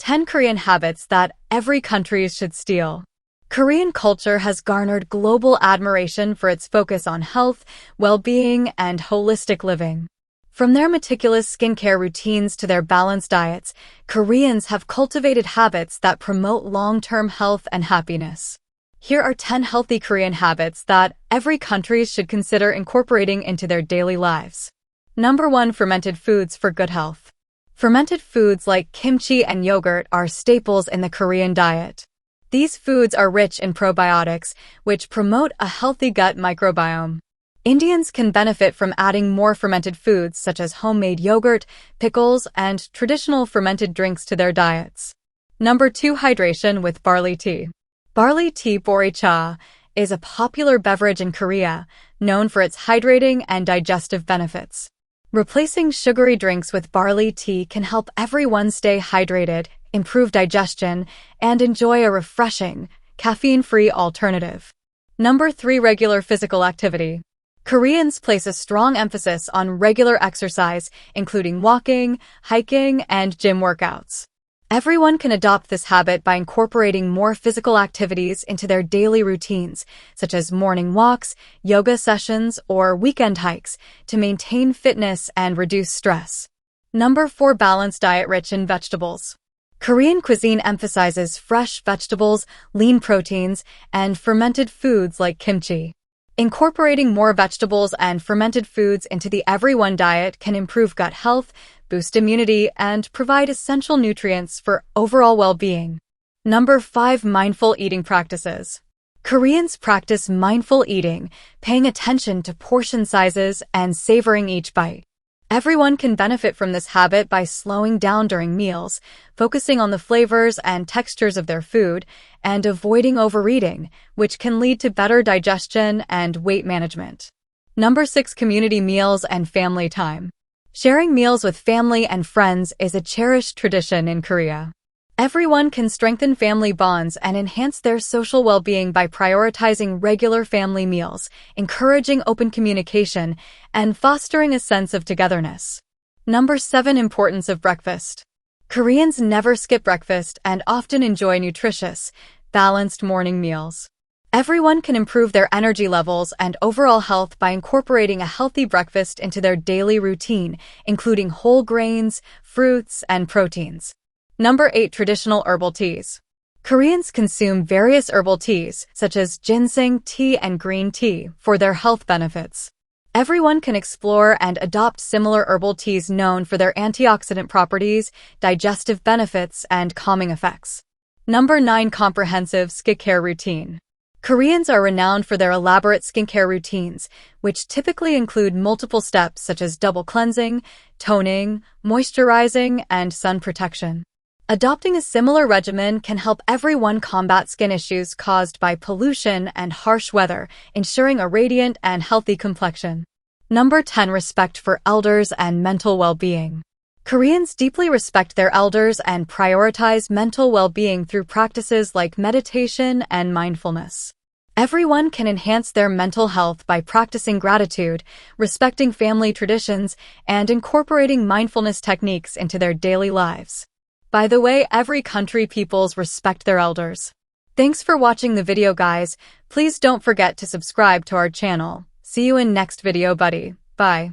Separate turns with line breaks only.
10 Korean habits that every country should steal. Korean culture has garnered global admiration for its focus on health, well-being, and holistic living. From their meticulous skincare routines to their balanced diets, Koreans have cultivated habits that promote long-term health and happiness. Here are 10 healthy Korean habits that every country should consider incorporating into their daily lives. Number 1. Fermented foods for good health. Fermented foods like kimchi and yogurt are staples in the Korean diet. These foods are rich in probiotics, which promote a healthy gut microbiome. Indians can benefit from adding more fermented foods such as homemade yogurt, pickles, and traditional fermented drinks to their diets. Number 2. Hydration with barley tea. Barley tea boricha is a popular beverage in Korea, known for its hydrating and digestive benefits. Replacing sugary drinks with barley tea can help everyone stay hydrated, improve digestion, and enjoy a refreshing, caffeine-free alternative. Number 3. Regular physical activity. Koreans place a strong emphasis on regular exercise, including walking, hiking, and gym workouts. Everyone can adopt this habit by incorporating more physical activities into their daily routines, such as morning walks, yoga sessions, or weekend hikes, to maintain fitness and reduce stress. Number 4. Balanced diet rich in vegetables. Korean cuisine emphasizes fresh vegetables, lean proteins, and fermented foods like kimchi. Incorporating more vegetables and fermented foods into the everyone diet can improve gut health, boost immunity, and provide essential nutrients for overall well-being. Number 5. Mindful eating practices. Koreans practice mindful eating, paying attention to portion sizes and savoring each bite. Everyone can benefit from this habit by slowing down during meals, focusing on the flavors and textures of their food, and avoiding overeating, which can lead to better digestion and weight management. Number 6. Community meals and family time. Sharing meals with family and friends is a cherished tradition in Korea. Everyone can strengthen family bonds and enhance their social well-being by prioritizing regular family meals, encouraging open communication, and fostering a sense of togetherness. Number 7. Importance of breakfast. Koreans never skip breakfast and often enjoy nutritious, balanced morning meals. Everyone can improve their energy levels and overall health by incorporating a healthy breakfast into their daily routine, including whole grains, fruits, and proteins. Number 8. Traditional herbal teas. Koreans consume various herbal teas, such as ginseng tea and green tea, for their health benefits. Everyone can explore and adopt similar herbal teas known for their antioxidant properties, digestive benefits, and calming effects. Number 9. Comprehensive skincare routine. Koreans are renowned for their elaborate skincare routines, which typically include multiple steps such as double cleansing, toning, moisturizing, and sun protection. Adopting a similar regimen can help everyone combat skin issues caused by pollution and harsh weather, ensuring a radiant and healthy complexion. Number 10. Respect for elders and mental well-being. Koreans deeply respect their elders and prioritize mental well-being through practices like meditation and mindfulness. Everyone can enhance their mental health by practicing gratitude, respecting family traditions, and incorporating mindfulness techniques into their daily lives. By the way, every country peoples respect their elders. Thanks for watching the video, guys. Please don't forget to subscribe to our channel. See you in next video, buddy. Bye.